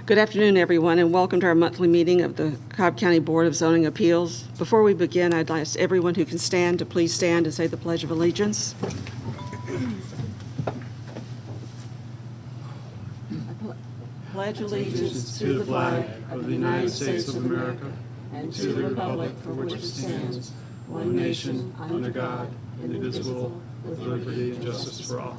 Good afternoon, everyone, and welcome to our monthly meeting of the Cobb County Board of Zoning Appeals. Before we begin, I'd like everyone who can stand to please stand and say the Pledge of Allegiance. I pledge allegiance to the flag of the United States of America and to the republic for which it stands, one nation, under God, indivisible, with liberty and justice for all.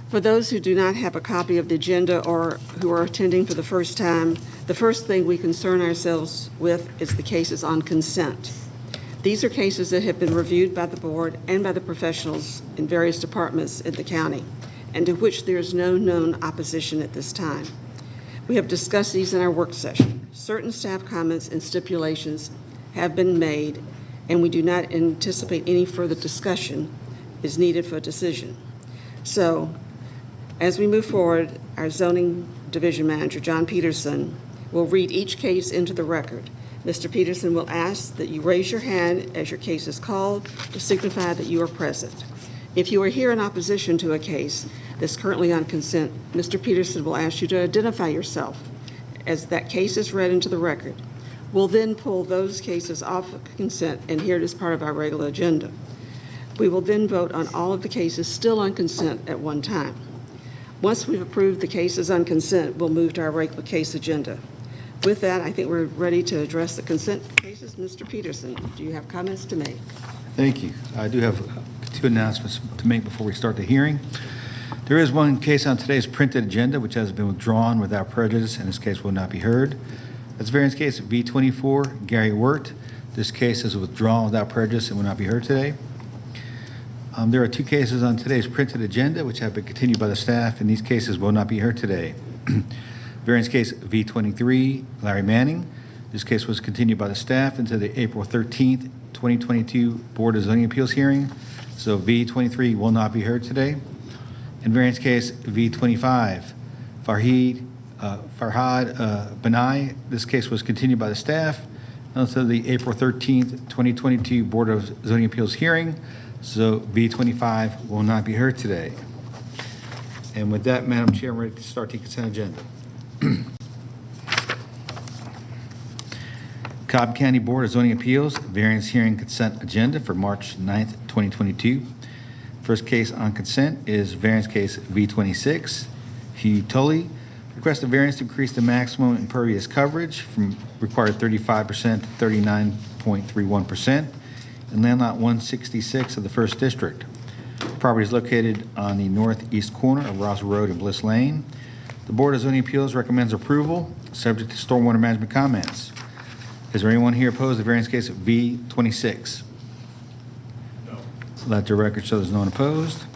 For those who do not have a copy of the agenda or who are attending for the first time, the first thing we concern ourselves with is the cases on consent. These are cases that have been reviewed by the board and by the professionals in various departments in the county, and to which there is no known opposition at this time. We have discussed these in our work session. Certain staff comments and stipulations have been made, and we do not anticipate any further discussion is needed for a decision. So, as we move forward, our zoning division manager, John Peterson, will read each case into the record. Mr. Peterson will ask that you raise your hand as your case is called to signify that you are present. If you are here in opposition to a case that's currently on consent, Mr. Peterson will ask you to identify yourself as that case is read into the record. We'll then pull those cases off of consent and hear it as part of our regular agenda. We will then vote on all of the cases still on consent at one time. Once we've approved the cases on consent, we'll move to our regular case agenda. With that, I think we're ready to address the consent cases. Mr. Peterson, do you have comments to make? Thank you. I do have two announcements to make before we start the hearing. There is one case on today's printed agenda which has been withdrawn without prejudice, and this case will not be heard. That's variance case V24, Gary Wirt. This case is withdrawn without prejudice and will not be heard today. There are two cases on today's printed agenda which have been continued by the staff, and these cases will not be heard today. Variance case V23, Larry Manning. This case was continued by the staff into the April 13th, 2022 Board of Zoning Appeals hearing, so V23 will not be heard today. And variance case V25, Farhad Benai. This case was continued by the staff until the April 13th, 2022 Board of Zoning Appeals hearing, so V25 will not be heard today. And with that, Madam Chair, I'm ready to start the consent agenda. Cobb County Board of Zoning Appeals variance hearing consent agenda for March 9th, 2022. First case on consent is variance case V26. Hugh Tully requests a variance to increase the maximum impervious coverage from required 35% to 39.31% in land lot 166 of the 1st District. The property is located on the northeast corner of Ross Road and Bliss Lane. The Board of Zoning Appeals recommends approval, subject to stormwater management comments. Is there anyone here opposed to variance case V26? No. Let the record show there's no one opposed.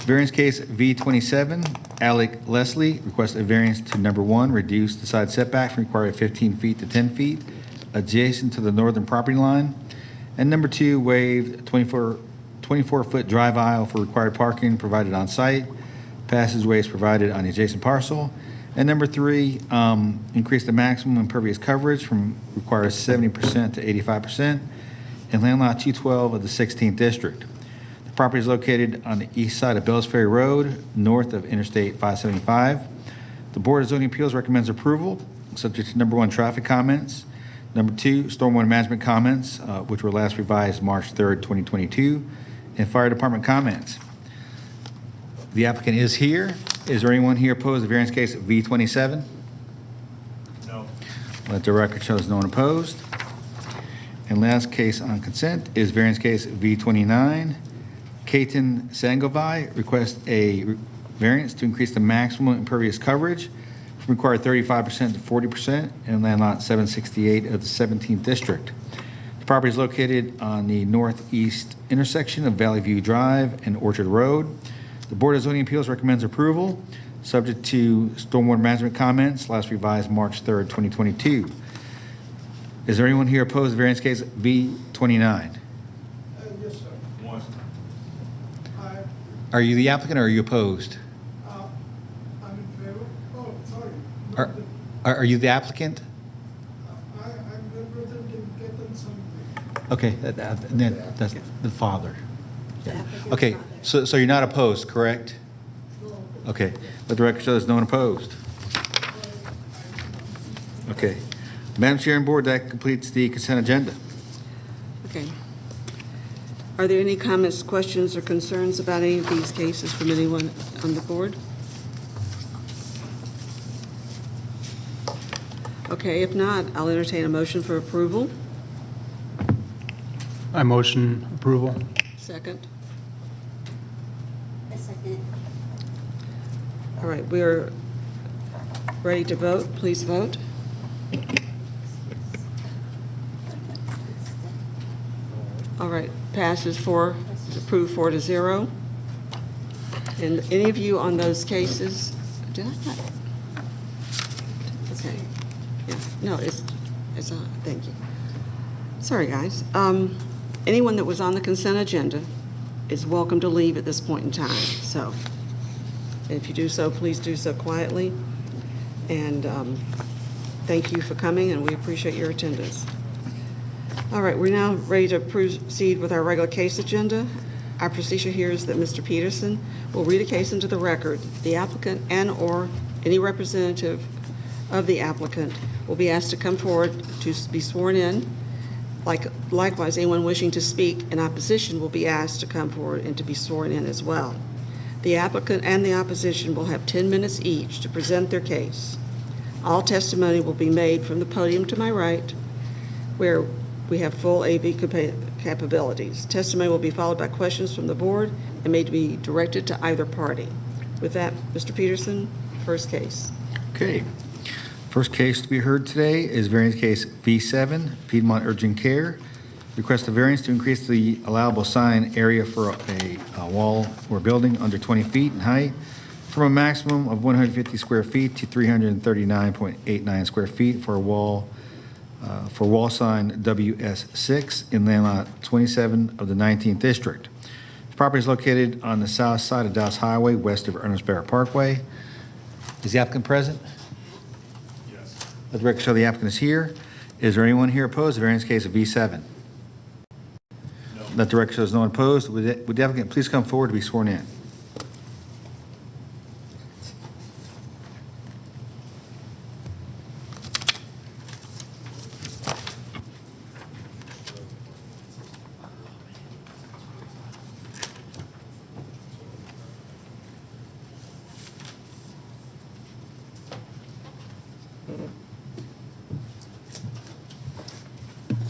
Variance case V27, Alec Leslie requests a variance to number 1, reduce the side setback from required 15 feet to 10 feet adjacent to the northern property line. And number 2, waived 24-foot drive aisle for required parking provided on site. Passageways provided on the adjacent parcel. And number 3, increase the maximum impervious coverage from required 70% to 85% in land lot 212 of the 16th District. The property is located on the east side of Bells Ferry Road, north of Interstate 575. The Board of Zoning Appeals recommends approval, subject to number 1, traffic comments. Number 2, stormwater management comments, which were last revised March 3rd, 2022, and fire department comments. The applicant is here. Is there anyone here opposed to variance case V27? No. Let the record show there's no one opposed. And last case on consent is variance case V29. Kaiten Sangovai requests a variance to increase the maximum impervious coverage from required 35% to 40% in land lot 768 of the 17th District. The property is located on the northeast intersection of Valley View Drive and Orchard Road. The Board of Zoning Appeals recommends approval, subject to stormwater management comments, last revised March 3rd, 2022. Is there anyone here opposed to variance case V29? Yes, sir. One. Are you the applicant or are you opposed? I'm in favor. Oh, sorry. Are you the applicant? I'm representing Ketan Sanghvi. Okay, and then that's the father. Okay, so you're not opposed, correct? Okay, let the record show there's no one opposed. Okay. Madam Chair and Board, that completes the consent agenda. Okay. Are there any comments, questions, or concerns about any of these cases from anyone on the board? Okay, if not, I'll entertain a motion for approval. I motion approval. Second. A second. All right, we are ready to vote. Please vote. All right, passes approved 4-0. And any of you on those cases, did I not? Okay, yeah, no, it's thank you. Sorry, guys. Anyone that was on the consent agenda is welcome to leave at this point in time. So if you do so, please do so quietly. And thank you for coming, and we appreciate your attendance. All right, we're now ready to proceed with our regular case agenda. Our procedure here is that Mr. Peterson will read a case into the record. The applicant and/or any representative of the applicant will be asked to come forward to be sworn in. Likewise, anyone wishing to speak in opposition will be asked to come forward and to be sworn in as well. The applicant and the opposition will have 10 minutes each to present their case. All testimony will be made from the podium to my right, where we have full AV capabilities. Testimony will be followed by questions from the board and may be directed to either party. With that, Mr. Peterson, first case. Okay. First case to be heard today is variance case V7, Piedmont Urgent Care. Request a variance to increase the allowable sign area for a wall or building under 20 feet in height from a maximum of 150 square feet to 339.89 square feet for wall sign WS6 in land lot 27 of the 19th District. The property is located on the south side of Dallas Highway, west of Ernest Barrett Parkway. Is the applicant present? Yes. Let the record show the applicant is here. Is there anyone here opposed to variance case of V7? No. Let the record show there's no one opposed. Would the applicant please come forward to be sworn in?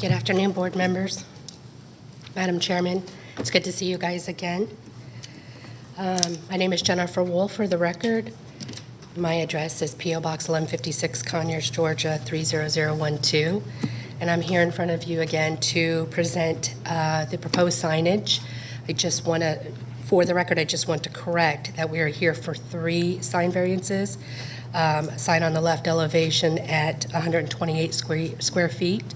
Good afternoon, board members. Madam Chairman, it's good to see you guys again. My name is Jennifer Wolf, for the record. My address is P.O. Box 1156, Conyers, Georgia 30012. And I'm here in front of you again to present the proposed signage. For the record, I just want to correct that we are here for 3 sign variances. A sign on the left elevation at 128 square feet,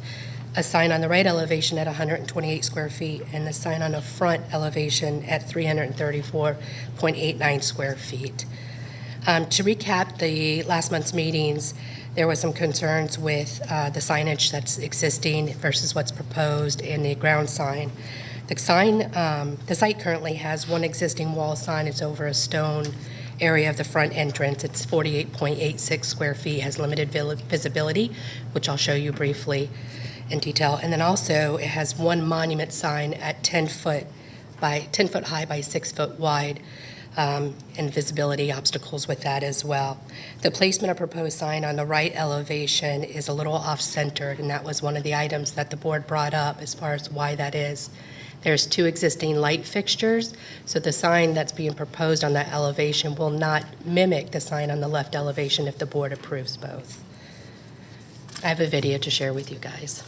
a sign on the right elevation at 128 square feet, and the sign on the front elevation at 334.89 square feet. To recap the last month's meetings, there was some concerns with the signage that's existing versus what's proposed and the ground sign. The site currently has one existing wall sign. It's over a stone area of the front entrance. It's 48.86 square feet, has limited visibility, which I'll show you briefly in detail. And then also it has one monument sign at 10 foot high by 6 foot wide, and visibility obstacles with that as well. The placement of proposed sign on the right elevation is a little off-centered, and that was one of the items that the board brought up as far as why that is. There's 2 existing light fixtures, so the sign that's being proposed on that elevation will not mimic the sign on the left elevation if the board approves both. I have a video to share with you guys.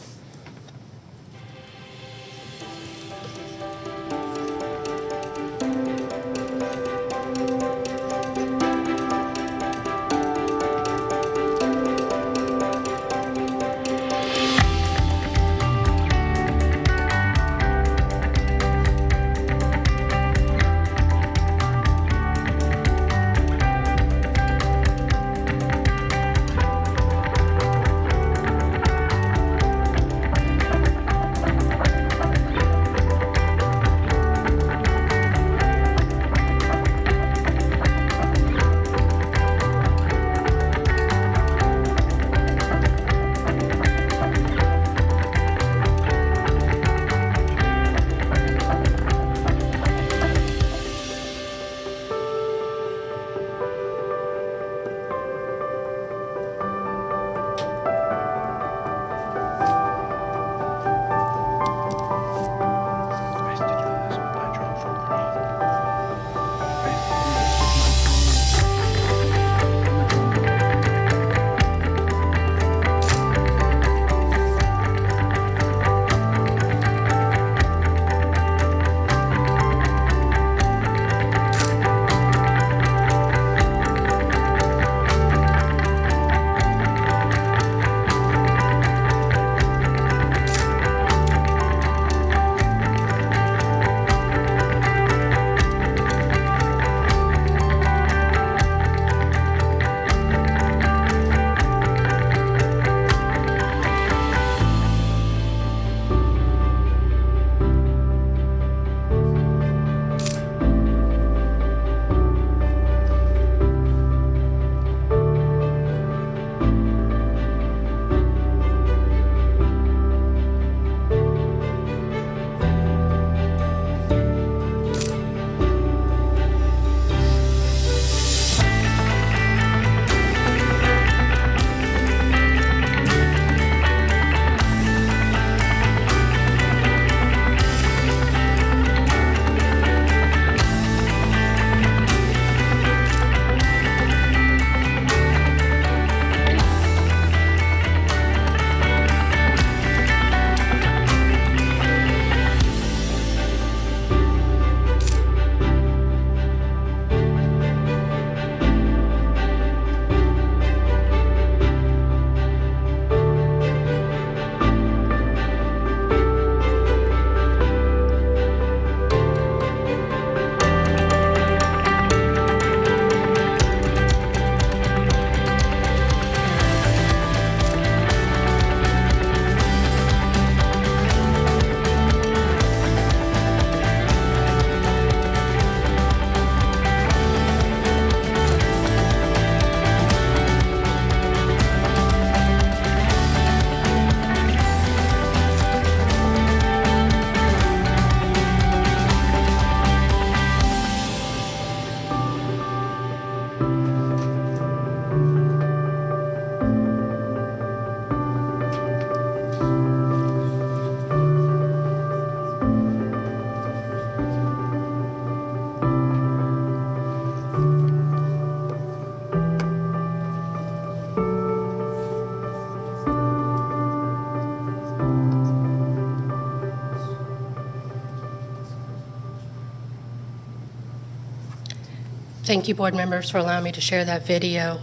Thank you, board members, for allowing me to share that video.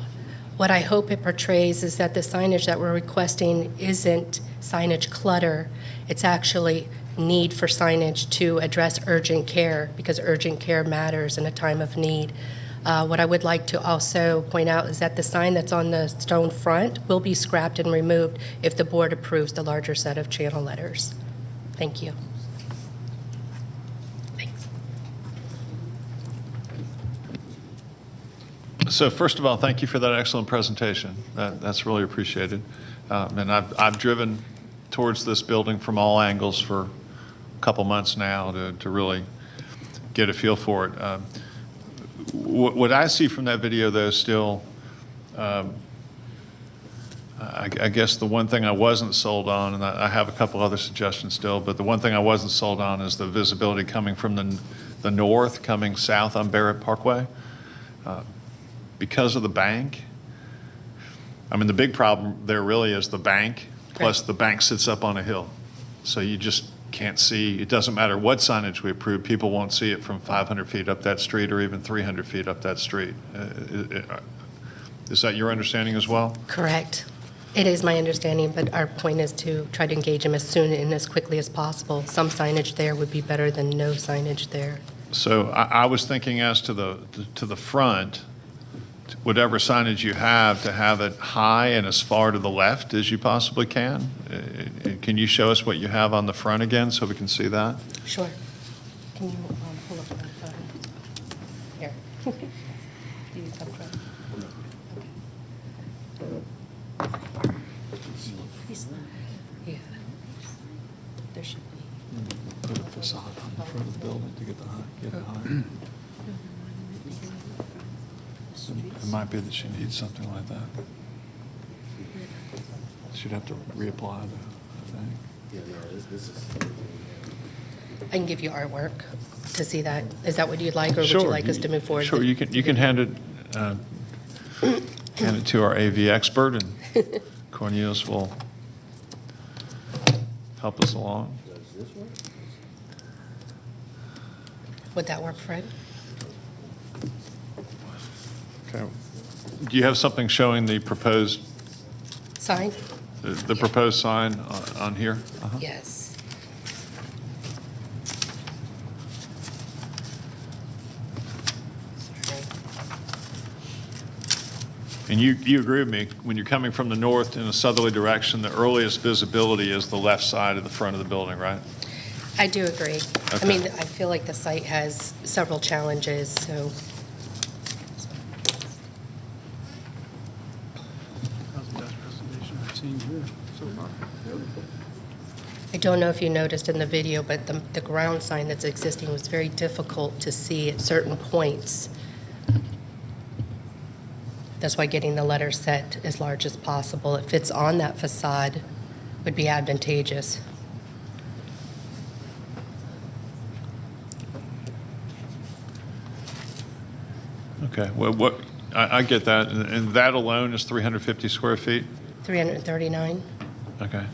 What I hope it portrays is that the signage that we're requesting isn't signage clutter. It's actually need for signage to address urgent care, because urgent care matters in a time of need. What I would like to also point out is that the sign that's on the stone front will be scrapped and removed if the board approves the larger set of channel letters. Thank you. Thanks. So first of all, thank you for that excellent presentation. That's really appreciated. And I've driven towards this building from all angles for a couple months now to really get a feel for it. What I see from that video, though, still, I guess the one thing I wasn't sold on, and I have a couple other suggestions still, but the one thing I wasn't sold on is the visibility coming from the north, coming south on Barrett Parkway. Because of the bank, I mean, the big problem there really is the bank, plus the bank sits up on a hill. So you just can't see, it doesn't matter what signage we approve, people won't see it from 500 feet up that street or even 300 feet up that street. Is that your understanding as well? Correct. It is my understanding, but our point is to try to engage them as soon and as quickly as possible. Some signage there would be better than no signage there. So I was thinking as to the front, whatever signage you have, to have it high and as far to the left as you possibly can. Can you show us what you have on the front again so we can see that? Sure. Can you pull up my photo? Here. Use up front. Yeah. There should be. Put a facade on the front of the building to get it high. It might be that she needs something like that. She'd have to reapply the thing. Yeah, no, this is. I can give you artwork to see that. Is that what you'd like, or would Sure, you like us to move forward? Sure, you can hand it to our AV expert, and Cornelius will help us along. Does this work? Would that work, Fred? Okay. Do you have something showing the proposed, Sign? the proposed sign on here? Uh-huh. Yes. Sorry. And you agree with me, when you're coming from the north in a southerly direction, the earliest visibility is the left side of the front of the building, right? I do agree. I Okay. mean, I feel like the site has several challenges, so. That was the best presentation I've seen here so far. I don't know if you noticed in the video, but the ground sign that's existing was very difficult to see at certain points. That's why getting the letter set as large as possible, if it's on that facade, would be advantageous. Okay, well, I get that, and that alone is 350 square feet? 339? Okay.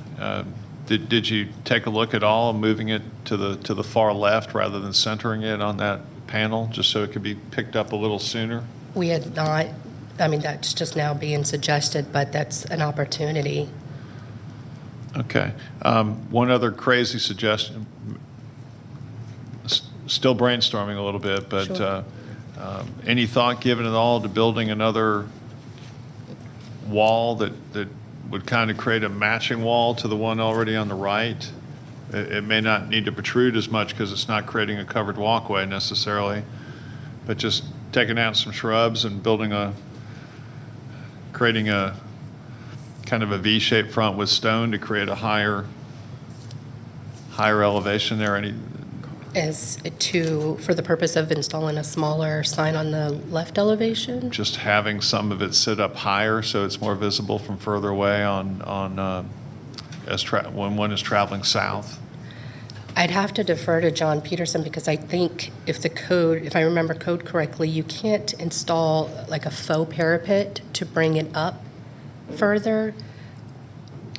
Did you take a look at all, moving it to the far left rather than centering it on that panel, just so it could be picked up a little sooner? We had not, I mean, that's just now being suggested, but that's an opportunity. Okay. One other crazy suggestion, still brainstorming a little bit, but Sure. Any thought given at all to building another wall that would kind of create a matching wall to the one already on the right? It may not need to protrude as much because it's not creating a covered walkway necessarily, but just taking out some shrubs and creating a kind of a V-shaped front with stone to create a higher elevation there. For the purpose of installing a smaller sign on the left elevation? Just having some of it sit up higher so it's more visible from further away when one is traveling south. I'd have to defer to John Peterson, because I think if I remember code correctly, you can't install like a faux parapet to bring it up further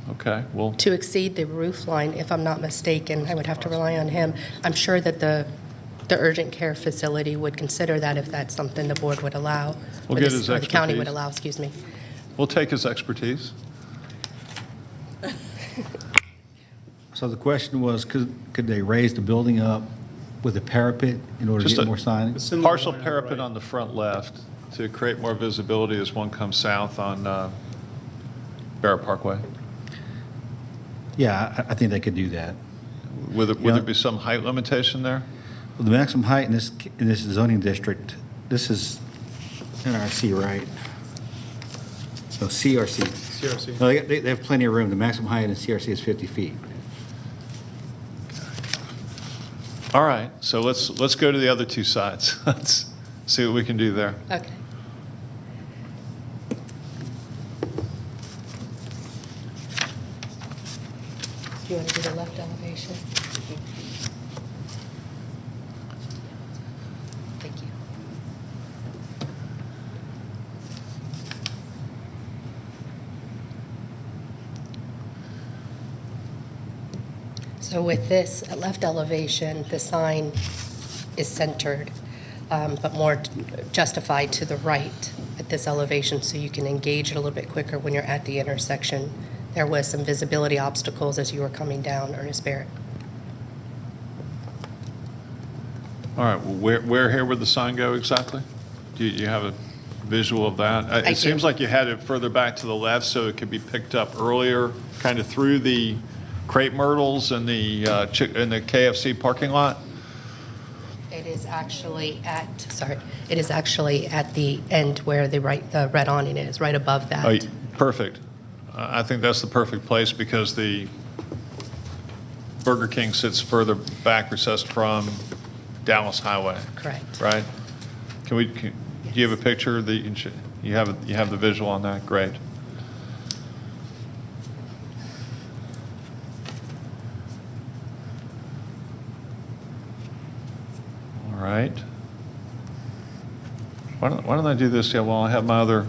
Okay, well, to exceed the roof line, if I'm not mistaken. I would have to rely on him. I'm sure that the the urgent care facility would consider that if that's something the board would allow. We'll or get the- his or the county would expertise. allow, excuse me. We'll take his expertise. So the question was, could they raise the building up with a parapet in order to Just get a- more signage? Similar Partial line on the parapet right. on the front left to create more visibility as one comes south on Barrett Parkway. Yeah, I think they could do that. Would Yeah. there be some height limitation there? Well, the maximum height in this zoning district, this is NRC, right? No, CRC. CRC. No, they have plenty of room. The maximum height in CRC is 50 feet. All right, so let's go to the other two sides. Let's see what we can do there. Okay. Do you want to do the left elevation? Thank you. So with this left elevation, the sign is centered, but more justified to the right at this elevation, so you can engage it a little bit quicker when you're at the intersection. There was some visibility obstacles as you were coming down Ernest Barrett. All right, well, where here would the sign go exactly? Do you have a visual of that? I do. It seems like you had it further back to the left so it could be picked up earlier, kind of through the crepe myrtles and the KFC parking lot. It is actually at the end where the red awning is, right above that. Oh, perfect. I think that's the perfect place because the Burger King sits further back, recessed from Dallas Highway, Correct. right? Do you have a picture that you have the visual on that? Great. All right. Why don't I do this? Yeah, well, I have my other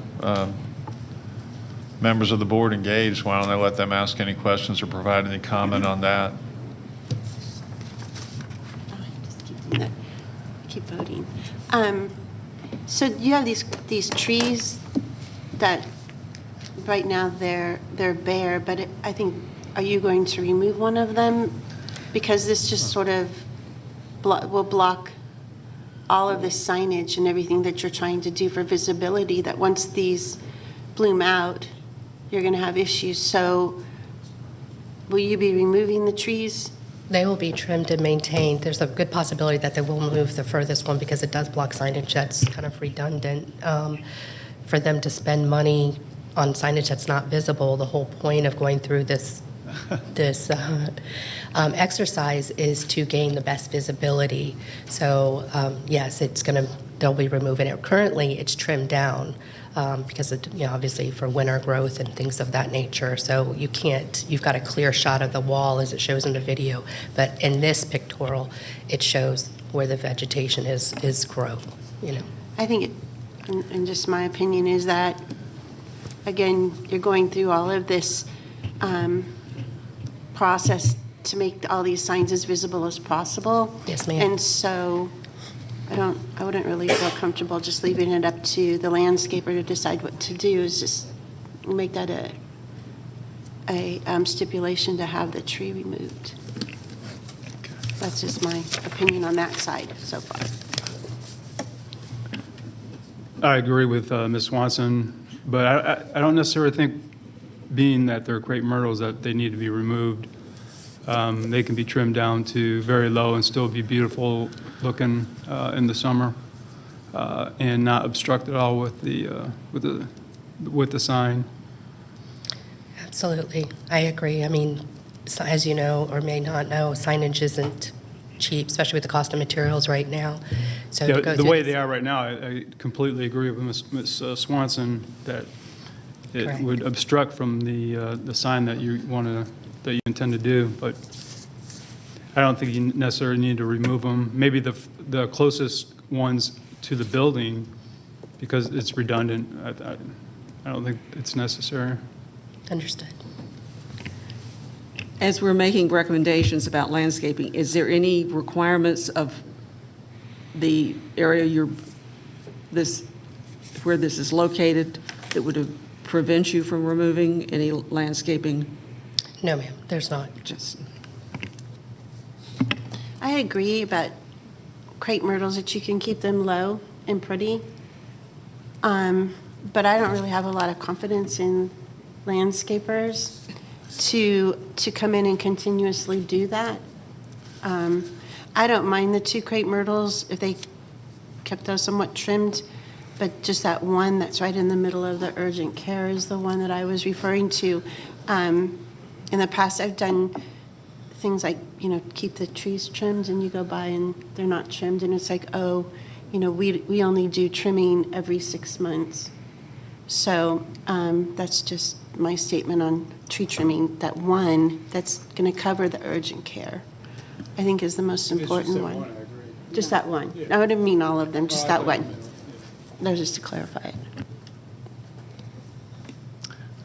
members of the board engaged. Why don't I let them ask any questions or provide any comment on that? Keep voting. So you have these trees that right now they're bare, but I think, are you going to remove one of them? Because this just sort of will block all of this signage and everything that you're trying to do for visibility, that once these bloom out, you're going to have issues. So will you be removing the trees? They will be trimmed and maintained. There's a good possibility that they will move the furthest one because it does block signage that's kind of redundant. For them to spend money on signage that's not visible, the whole point of going through this exercise is to gain the best visibility. So yes, they'll be removing it. Currently, it's trimmed down because obviously for winter growth and things of that nature. So you've got a clear shot of the wall as it shows in the video, but in this pictorial, it shows where the vegetation is grown. I think, and just my opinion, is that, again, you're going through all of this process to make all these signs as visible as possible. Yes, ma'am. And so I wouldn't really feel comfortable just leaving it up to the landscaper to decide what to do, is just make that a stipulation to have the tree removed. That's just my opinion on that side so far. I agree with Ms. Swanson, but I don't necessarily think, being that they're crepe myrtles, that they need to be removed. They can be trimmed down to very low and still be beautiful looking in the summer, and not obstruct at all with the sign. Absolutely. I agree. I mean, as you know or may not know, signage isn't cheap, especially with the cost of materials right now. So to Yeah, go the through way this- they are right now, I completely agree with Ms. Swanson that it Correct. would obstruct from the sign that you intend to do, but I don't think you necessarily need to remove them. Maybe the closest ones to the building, because it's redundant. I don't think it's necessary. Understood. As we're making recommendations about landscaping, is there any requirements of the area where this is located that would prevent you from removing any landscaping? No, ma'am, there's not. Just, I agree about crepe myrtles, that you can keep them low and pretty. But I don't really have a lot of confidence in landscapers to come in and continuously do that. I don't mind the 2 crepe myrtles if they kept those somewhat trimmed, but just that one that's right in the middle of the urgent care is the one that I was referring to. In the past, I've done things like, keep the trees trimmed, and you go by and they're not trimmed, and it's like, oh, we only do trimming every 6 months. So that's just my statement on tree trimming. That one that's going to cover the urgent care, I think, is the most important one. I agree. Just that one. I wouldn't mean all of them, just that one. That was just to clarify it.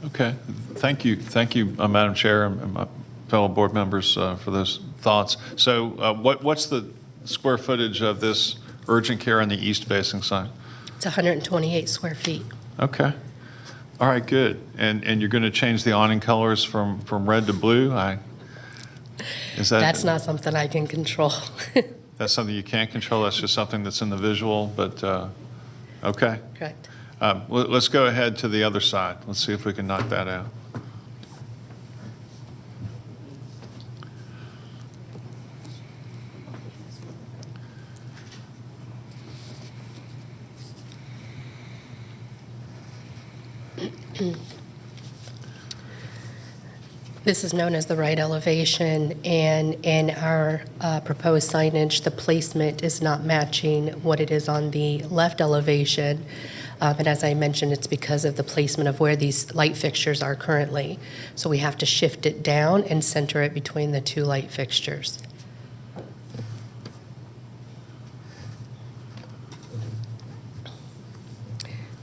Okay, thank you, Madam Chair and my fellow board members for those thoughts. So what's the square footage of this urgent care on the east-facing side? It's 128 square feet. Okay, all right, good. And you're going to change the awning colors from red to blue? That's not something I can control. That's something you can't control, that's just something that's in the visual, but, okay. Correct. Let's go ahead to the other side. Let's see if we can knock that out. This is known as the right elevation, and in our proposed signage, the placement is not matching what it is on the left elevation. And as I mentioned, it's because of the placement of where these light fixtures are currently. So we have to shift it down and center it between the 2 light fixtures.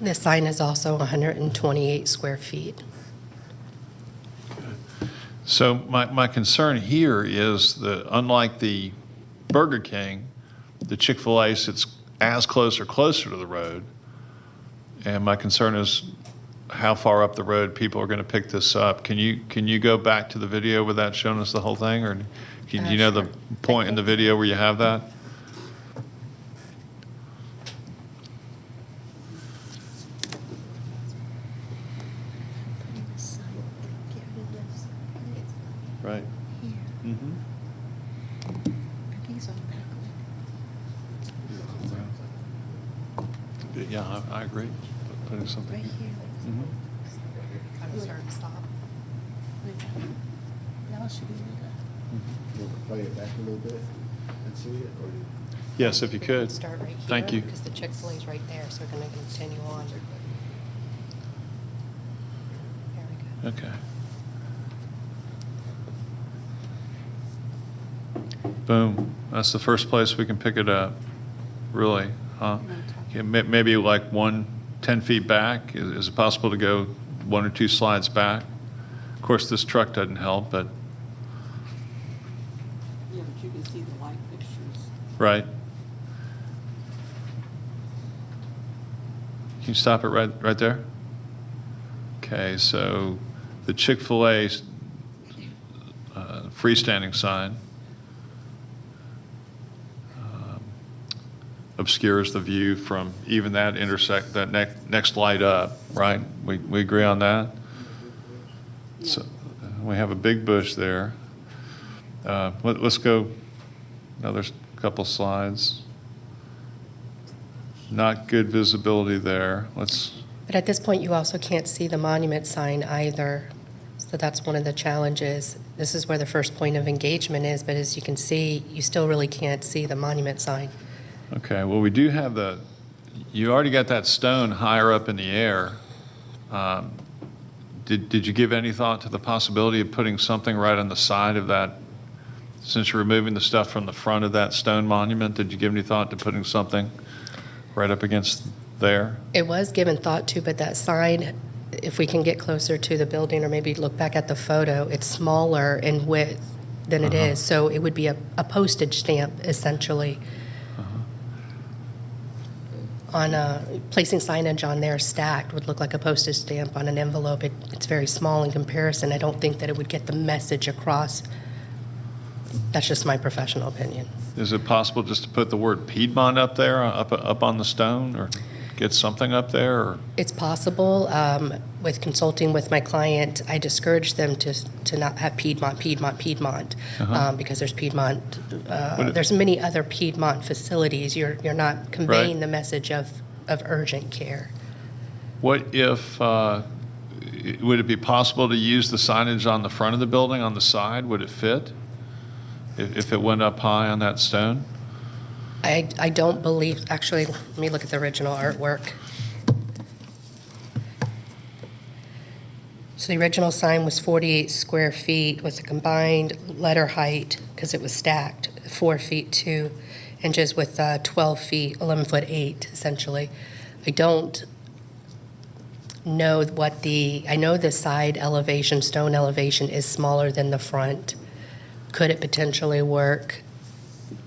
The sign is also 128 square feet. So my concern here is that unlike the Burger King, the Chick-fil-A sits as close or closer to the road. And my concern is how far up the road people are going to pick this up. Can you go back to the video with that showing us the whole thing? Or do you know the Sure. point in the video where you have that? Right. Mm-hmm. Yeah, I agree. Putting something. Right here. Mhm. I'm sorry, stop. Y'all should be able You want to play it back a little bit and see it, or? Yes, if you could. Start right here. Thank you. Because the Chick-fil-A's right there, so we're going to continue on. There we go. Okay. Boom. That's the first place we can pick it up. Really, huh? Okay, maybe like 10 feet back. Is it possible to go 1 or 2 slides back? Of course, this truck doesn't help, but, yeah, but you can see the light fixtures. right. Can you stop it right there? Okay, so the Chick-fil-A freestanding sign obscures the view from even that next light up, right? We agree on that? So we have a big bush there. Let's go another couple slides. Not good visibility there. But at this point, you also can't see the monument sign either. So that's one of the challenges. This is where the first point of engagement is, but as you can see, you still really can't see the monument sign. Okay, well, we do have you already got that stone higher up in the air. Did you give any thought to the possibility of putting something right on the side of that? Since you're removing the stuff from the front of that stone monument, did you give any thought to putting something right up against there? It was given thought to, but that sign, if we can get closer to the building or maybe look back at the photo, it's smaller in width than it is. So it would be a postage stamp, essentially. placing signage on there stacked would look like a postage stamp on an envelope. It's very small in comparison. I don't think that it would get the message across. That's just my professional opinion. Is it possible just to put the word Piedmont up there, up on the stone, or get something up there? Or? It's possible. With consulting with my client, I discourage them to not have Piedmont, because there's Piedmont. There's many other Piedmont facilities. You're not conveying Right. the message of urgent care. What if, would it be possible to use the signage on the front of the building, on the side? Would it fit? If it went up high on that stone? I don't believe, actually, let me look at the original artwork. So the original sign was 48 square feet with a combined letter height, because it was stacked, 4 feet 2 inches with 12 feet, 11 foot 8, essentially. I don't know I know the side elevation, stone elevation is smaller than the front. Could it potentially work?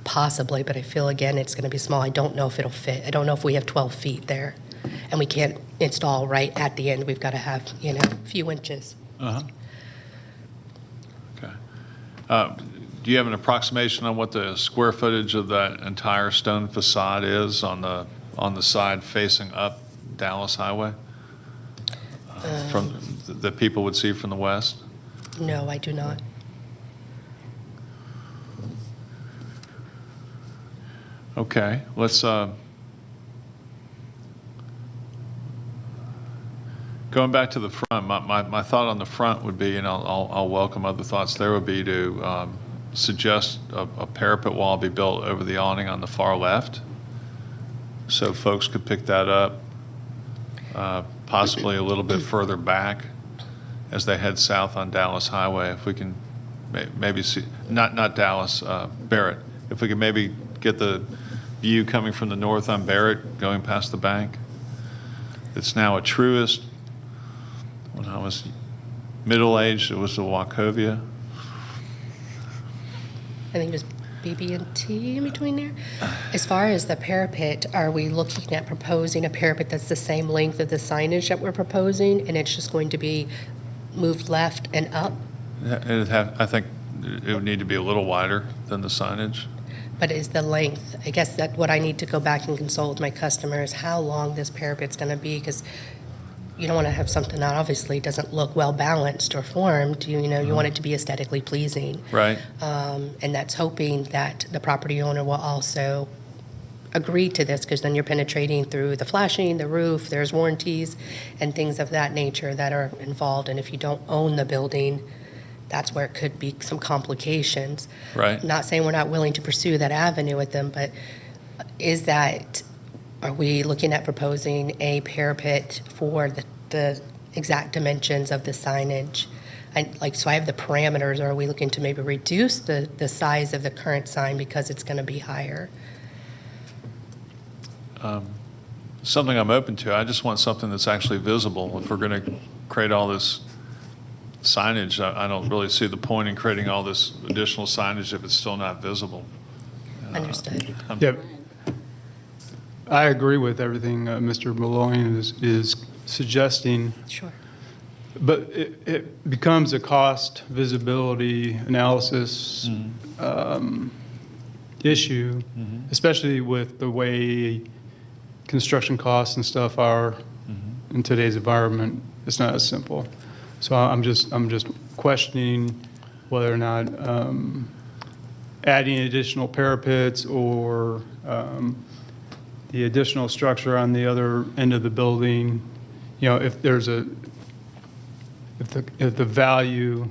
Possibly, but I feel, again, it's going to be small. I don't know if it'll fit. I don't know if we have 12 feet there, and we can't install right at the end. We've got to have, a few inches. Uh-huh. Okay. Do you have an approximation on what the square footage of that entire stone facade is on the side facing up Dallas Highway? From that people would see from the west? No, I do not. Okay, let's, going back to the front, my thought on the front would be, and I'll welcome other thoughts there, would be to suggest a parapet wall be built over the awning on the far left, so folks could pick that up, possibly a little bit further back as they head south on Dallas Highway. If we can maybe see, not Dallas, Barrett, if we could maybe get the view coming from the north on Barrett, going past the bank. It's now a Truist. When I was middle-aged, it was a Wachovia. I think it was BB&T in between there. As far as the parapet, are we looking at proposing a parapet that's the same length of the signage that we're proposing, and it's just going to be moved left and up? I think it would need to be a little wider than the signage. But is the length, I guess that what I need to go back and consult with my customers, how long this parapet's going to be, because you don't want to have something that obviously doesn't look well balanced or formed. You want it to be aesthetically pleasing. Right. And that's hoping that the property owner will also agree to this, because then you're penetrating through the flashing, the roof, there's warranties and things of that nature that are involved. And if you don't own the building, that's where it could be some complications. Right. Not saying we're not willing to pursue that avenue with them, but are we looking at proposing a parapet for the exact dimensions of the signage? So I have the parameters. Are we looking to maybe reduce the size of the current sign because it's going to be higher? Something I'm open to. I just want something that's actually visible. If we're going to create all this signage, I don't really see the point in creating all this additional signage if it's still not visible. Understood. Yeah, I agree with everything Mr. Malloy is suggesting, Sure. but it becomes a cost visibility analysis issue, especially with the way construction costs and stuff are in today's environment. It's not as simple. So I'm just questioning whether or not adding additional parapets or the additional structure on the other end of the building, if the value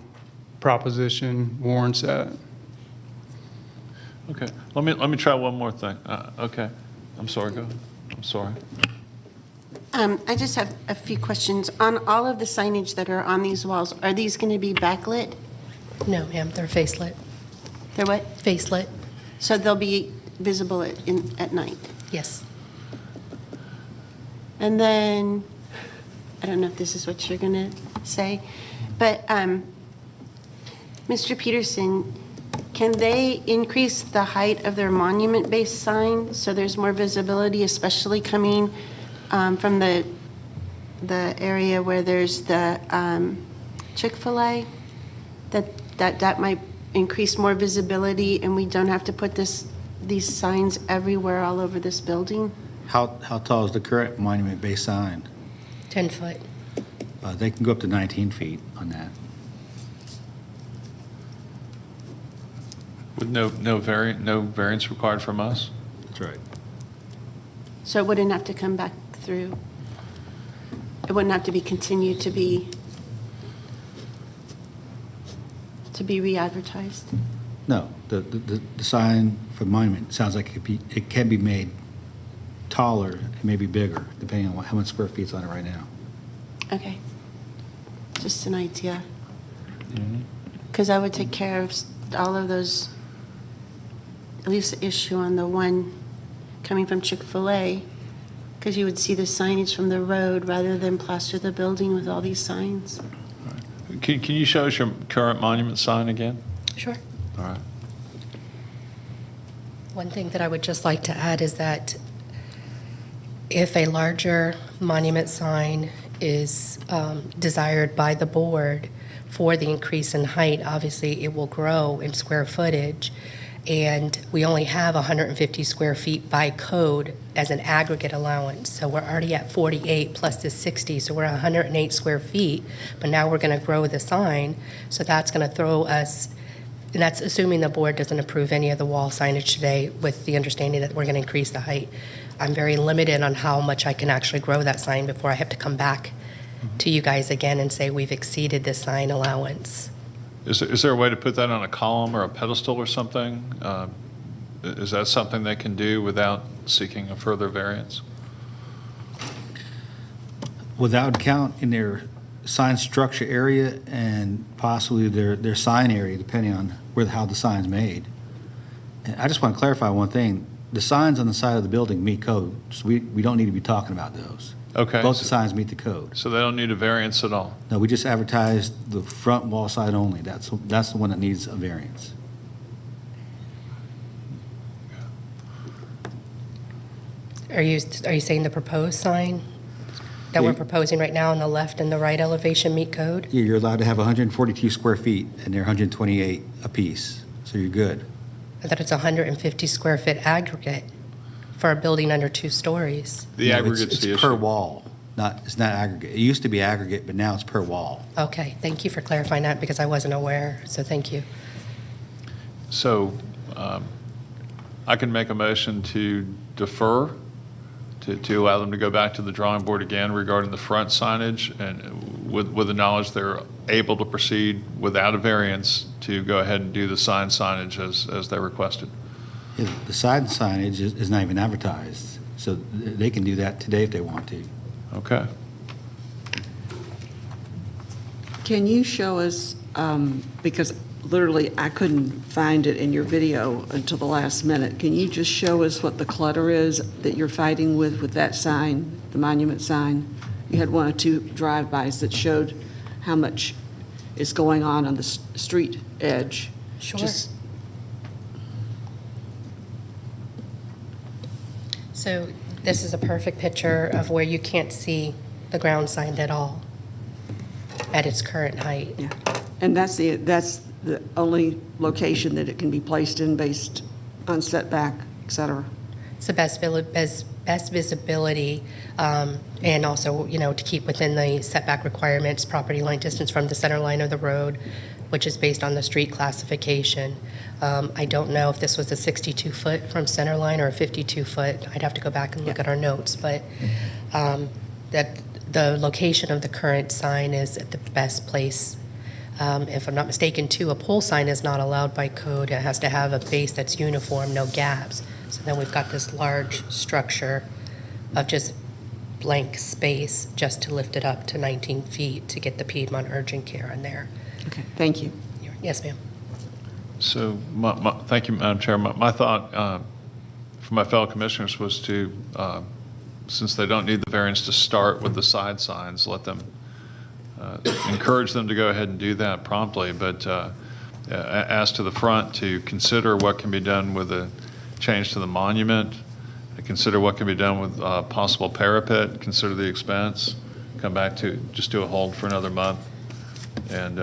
proposition warrants that. Okay. Let me try one more thing. Okay. I'm sorry. Go ahead. I'm sorry. I just have a few questions. On all of the signage that are on these walls, are these going to be backlit? No, ma'am, they're facelit. They're what? Facelit, So they'll be visible at night? yes. And then, I don't know if this is what you're going to say, but Mr. Peterson, can they increase the height of their monument-based sign so there's more visibility, especially coming from the area where there's the Chick-fil-A? That might increase more visibility, and we don't have to put these signs everywhere all over this building? How tall is the current monument-based sign? 10 foot. They can go up to 19 feet on that. With no variance required from us? That's right. So it wouldn't have to come back through? It wouldn't have to be continued to be re-advertised? No, the sign for monument sounds like it can be made taller and maybe bigger, depending on how much square feet's on it right now. Okay. Just an idea. Because I would take care of all of those, at least the issue on the one coming from Chick-fil-A, because you would see the signage from the road rather than plaster the building with all these signs. Can you show us your current monument sign again? Sure. All right. One thing that I would just like to add is that if a larger monument sign is desired by the board for the increase in height, obviously it will grow in square footage. And we only have 150 square feet by code as an aggregate allowance. So we're already at 48 plus the 60, so we're at 108 square feet. But now we're going to grow the sign, so that's going to throw us, and that's assuming the board doesn't approve any of the wall signage today with the understanding that we're going to increase the height. I'm very limited on how much I can actually grow that sign before I have to come back to you guys again and say we've exceeded the sign allowance. Is there a way to put that on a column or a pedestal or something? Is that something they can do without seeking a further variance? Without count in their sign structure area and possibly their sign area, depending on how the sign's made. And I just want to clarify one thing. The signs on the side of the building meet code, so we don't need to be talking about those. Okay. Both the signs meet the code. So they don't need a variance at all? No, we just advertised the front wall side only. That's the one that needs a variance. Are you saying the proposed sign that we're proposing right now on the left and the right elevation meet code? Yeah, you're allowed to have 142 square feet, and they're 128 apiece, so you're good. I thought it's 150 square foot aggregate for a building under 2 stories. The No, aggregate's the It's per issue. wall, it's not aggregate. It used to be aggregate, but now it's per wall. Okay, thank you for clarifying that because I wasn't aware, so thank you. So I can make a motion to defer, to allow them to go back to the drawing board again regarding the front signage, and with the knowledge they're able to proceed without a variance to go ahead and do the signage as they requested. Yeah, the side signage is not even advertised, so they can do that today if they want to. Okay. Can you show us, because literally I couldn't find it in your video until the last minute, can you just show us what the clutter is that you're fighting with that sign, the monument sign? You had 1 or 2 drive-bys that showed how much is going on the street edge. Sure. Just- So this is a perfect picture of where you can't see the ground sign at all at its current height. Yeah, and that's the only location that it can be placed in based on setback, et cetera. It's the best visibility, and also, to keep within the setback requirements, property line distance from the center line of the road, which is based on the street classification. I don't know if this was a 62-foot from center line or a 52-foot. I'd have to go back and look at our notes, but that the location of the current sign is at the best place. If I'm not mistaken, too, a pole sign is not allowed by code. It has to have a base that's uniform, no gaps. So then we've got this large structure of just blank space just to lift it up to 19 feet to get the Piedmont urgent care in there. Okay, thank you. Yes, ma'am. So thank you, Madam Chair. My thought for my fellow commissioners was to, since they don't need the variance to start with the side signs, let them encourage them to go ahead and do that promptly. But as to the front, to consider what can be done with a change to the monument, to consider what can be done with possible parapet, consider the expense, come back to just do a hold for another month, and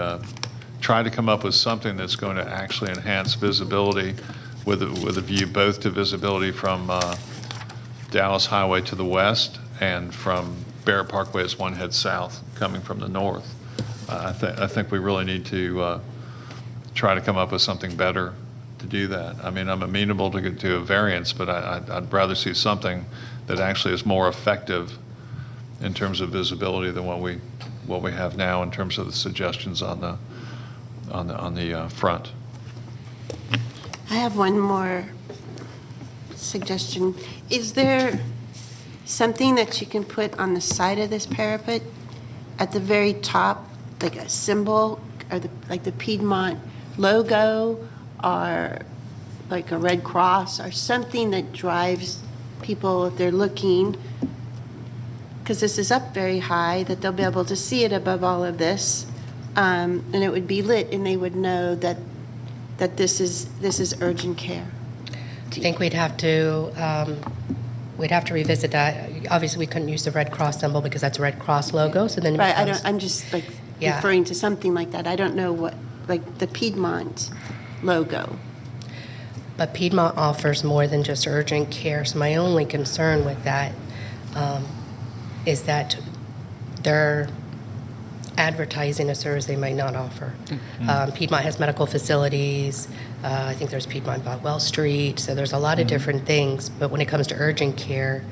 try to come up with something that's going to actually enhance visibility with a view both to visibility from Dallas Highway to the west and from Barrett Parkway as one heads south coming from the north. I think we really need to try to come up with something better to do that. I mean, I'm amenable to a variance, but I'd rather see something that actually is more effective in terms of visibility than what we have now in terms of the suggestions on the front. I have one more suggestion. Is there something that you can put on the side of this parapet at the very top, like a symbol, or like the Piedmont logo, or like a red cross, or something that drives people if they're looking, because this is up very high, that they'll be able to see it above all of this, and it would be lit, and they would know that this is urgent care. I think we'd have to revisit that. Obviously, we couldn't use the Red Cross symbol because that's a Red Cross logo, so then it Right, becomes- I'm just like Yeah. referring to something like that. I don't know what, like the Piedmont logo. But Piedmont offers more than just urgent care, so my only concern with that is that they're advertising a service they might not offer. Piedmont has medical facilities. I think there's Piedmont Bothwell Street, so there's a lot of different things. But when it comes to urgent care,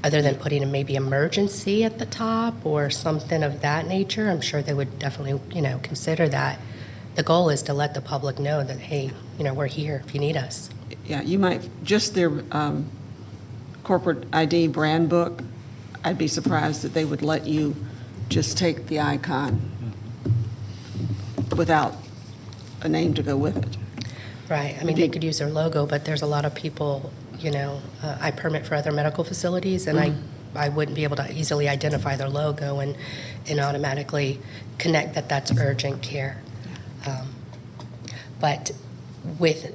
other than putting maybe emergency at the top or something of that nature, I'm sure they would definitely, consider that. The goal is to let the public know that, hey, we're here if you need us. Yeah, you might, just their corporate ID brand book, I'd be surprised that they would let you just take the icon without a name to go with it. Right. I mean, they could use their logo, but there's a lot of people, I permit for other medical facilities, and I wouldn't be able to easily identify their logo and automatically connect that that's urgent care. But with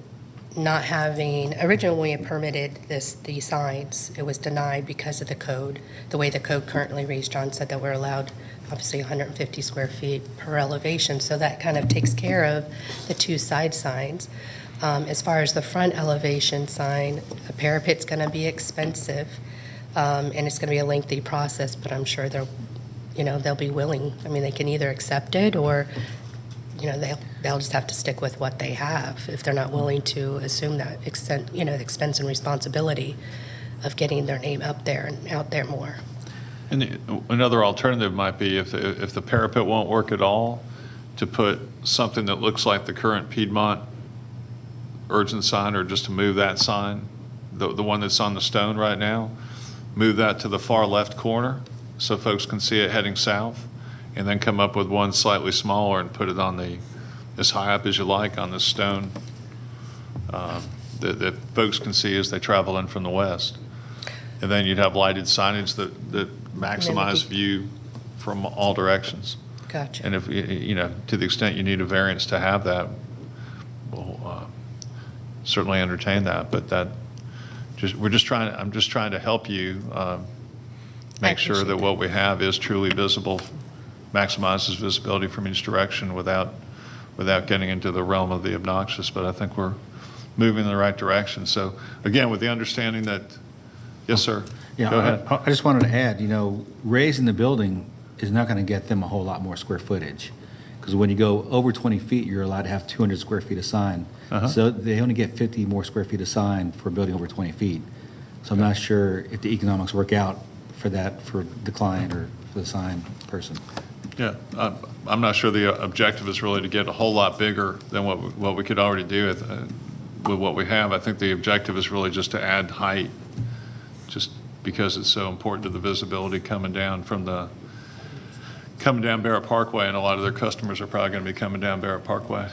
not having, originally when we had permitted these signs, it was denied because of the code. The way the code currently reads, John said that we're allowed obviously 150 square feet per elevation, so that kind of takes care of the two side signs. As far as the front elevation sign, a parapet's going to be expensive, and it's going to be a lengthy process, but I'm sure they'll be willing. I mean, they can either accept it or they'll just have to stick with what they have if they're not willing to assume that expense and responsibility of getting their name up there and out there more. And another alternative might be if the parapet won't work at all, to put something that looks like the current Piedmont urgent sign, or just to move that sign, the one that's on the stone right now, move that to the far left corner so folks can see it heading south, and then come up with one slightly smaller and put it on as high up as you like on the stone that folks can see as they travel in from the west. And then you'd have lighted signage that maximize view from all directions. Gotcha. And if, to the extent you need a variance to have that, we'll certainly entertain that. But I'm just trying to help you make sure that what we have is truly visible, maximizes visibility from each direction without getting into the realm of the obnoxious. But I think we're moving in the right direction. So again, with the understanding that, yes, sir. Yeah, Go ahead. I just wanted to add, raising the building is not going to get them a whole lot more square footage. Because when you go over 20 feet, you're allowed to have 200 square feet of sign. So they only get 50 more square feet of sign for a building over 20 feet. So I'm not sure if the economics work out for that, for the client or for the sign person. Yeah, I'm not sure the objective is really to get a whole lot bigger than what we could already do with what we have. I think the objective is really just to add height, just because it's so important to the visibility coming down Barrett Parkway, and a lot of their customers are probably going to be coming down Barrett Parkway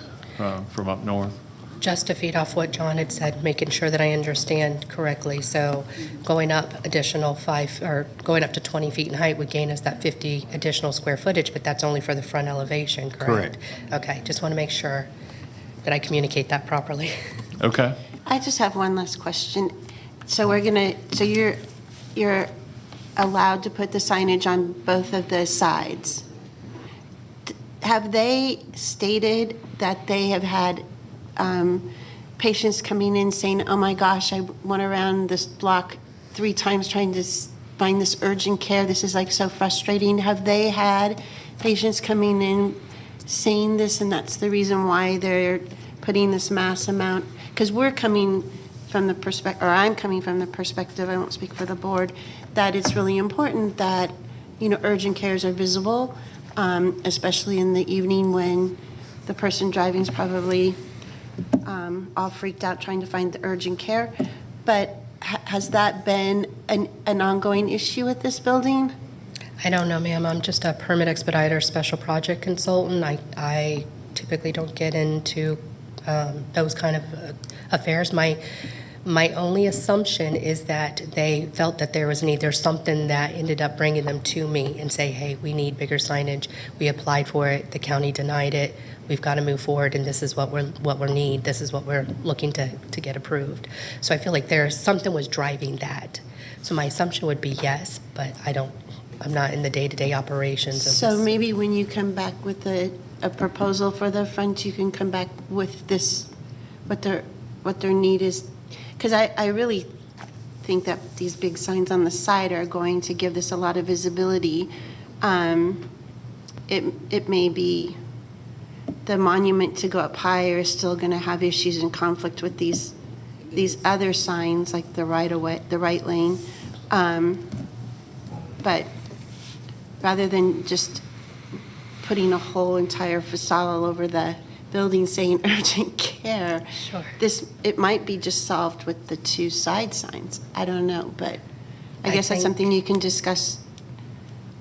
from up north. Just to feed off what John had said, making sure that I understand correctly. So going up going up to 20 feet in height would gain us that 50 additional square footage, but that's only for the front elevation, correct? Correct. Okay, just want to make sure that I communicate that properly. Okay. I just have one last question. So you're allowed to put the signage on both of the sides. Have they stated that they have had patients coming in saying, oh my gosh, I went around this block 3 times trying to find this urgent care. This is like so frustrating. Have they had patients coming in saying this, and that's the reason why they're putting this mass amount? Because we're coming from the perspective, or I'm coming from the perspective, I won't speak for the board, that it's really important that, urgent cares are visible, especially in the evening when the person driving is probably all freaked out trying to find the urgent care. But has that been an ongoing issue with this building? I don't know, ma'am. I'm just a permit expediter, special project consultant. I typically don't get into those kind of affairs. My only assumption is that they felt that there was a need. There's something that ended up bringing them to me and say, hey, we need bigger signage. We applied for it. The county denied it. We've got to move forward, and this is what we need. This is what we're looking to get approved. So I feel like something was driving that. So my assumption would be yes, but I'm not in the day-to-day operations of So this. maybe when you come back with a proposal for the front, you can come back with this, what their need is. Because I really think that these big signs on the side are going to give this a lot of visibility. It may be the monument to go up higher is still going to have issues and conflict with these other signs, like the right lane. But rather than just putting a whole entire facade all over the building saying urgent care, Sure. It might be just solved with the 2 side signs. I don't know, but I guess that's think- something you can discuss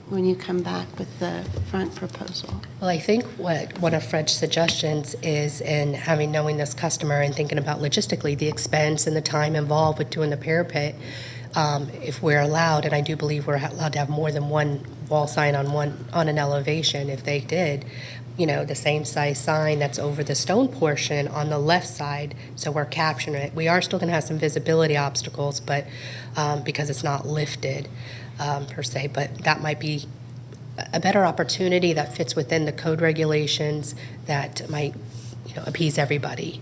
when you come back with the front proposal. Well, I think one of Fred's suggestions is in knowing this customer and thinking about logistically the expense and the time involved with doing the parapet. If we're allowed, and I do believe we're allowed to have more than one wall sign on an elevation, if they did, the same size sign that's over the stone portion on the left side, so we're capturing it. We are still going to have some visibility obstacles, but because it's not lifted per se, but that might be a better opportunity that fits within the code regulations that might appease everybody.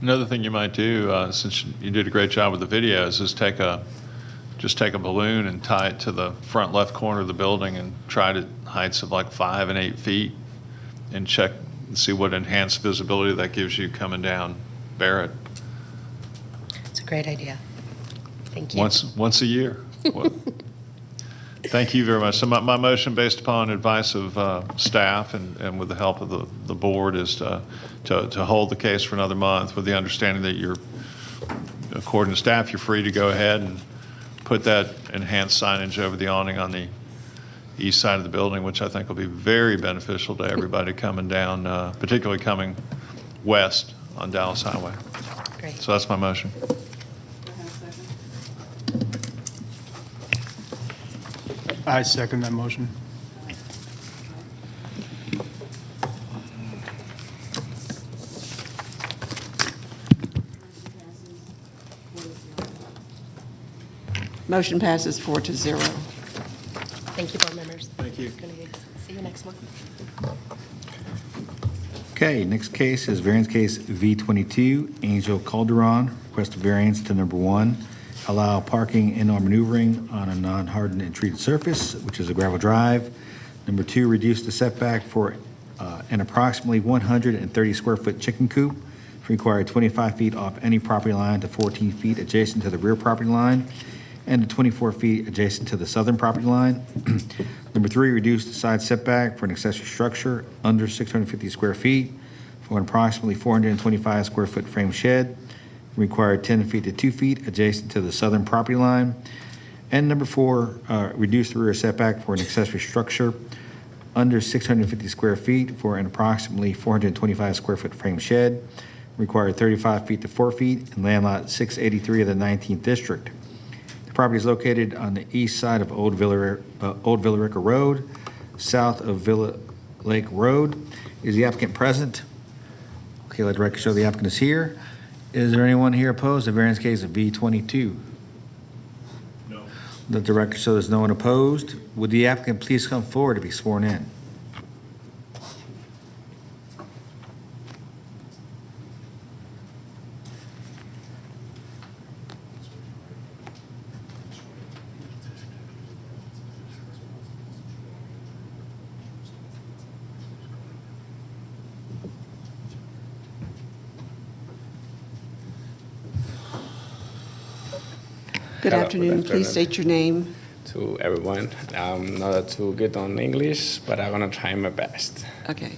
Another thing you might do, since you did a great job with the videos, is just take a balloon and tie it to the front left corner of the building and try to heights of like 5 and 8 feet and check and see what enhanced visibility that gives you coming down Barrett. It's a great idea. Thank you. Once a year. Well, thank you very much. So my motion, based upon advice of staff and with the help of the board, is to hold the case for another month with the understanding that according to staff, you're free to go ahead and put that enhanced signage over the awning on the east side of the building, which I think will be very beneficial to everybody coming down, particularly coming west on Dallas Highway. Great. So that's my motion. I second that motion. Motion passes 4-0. Thank you, board members. Thank you. See you next month. Okay, next case is variance case V22, Angel Calderon, request a variance to number 1, allow parking and/or maneuvering on a non-hardened and treated surface, which is a gravel drive. Number 2, reduce the setback for an approximately 130 square foot chicken coop, require 25 feet off any property line to 14 feet adjacent to the rear property line, and to 24 feet adjacent to the southern property line. Number 3, reduce the side setback for an accessory structure under 650 square feet for an approximately 425 square foot frame shed, require 10 feet to 2 feet adjacent to the southern property line. And number 4, reduce the rear setback for an accessory structure under 650 square feet for an approximately 425 square foot frame shed, require 35 feet to 4 feet in land lot 683 of the 19th district. The property is located on the east side of Old Villa Rica Road, south of Villa Lake Road. Is the applicant present? Okay, let the record show the applicant is here. Is there anyone here opposed to variance case of V22? No. Let the record show there's no one opposed. Would the applicant please come forward to be sworn in? Good Hello, afternoon. good Please afternoon. state your name. To everyone. I'm not too good on English, but I'm gonna try my best. Okay.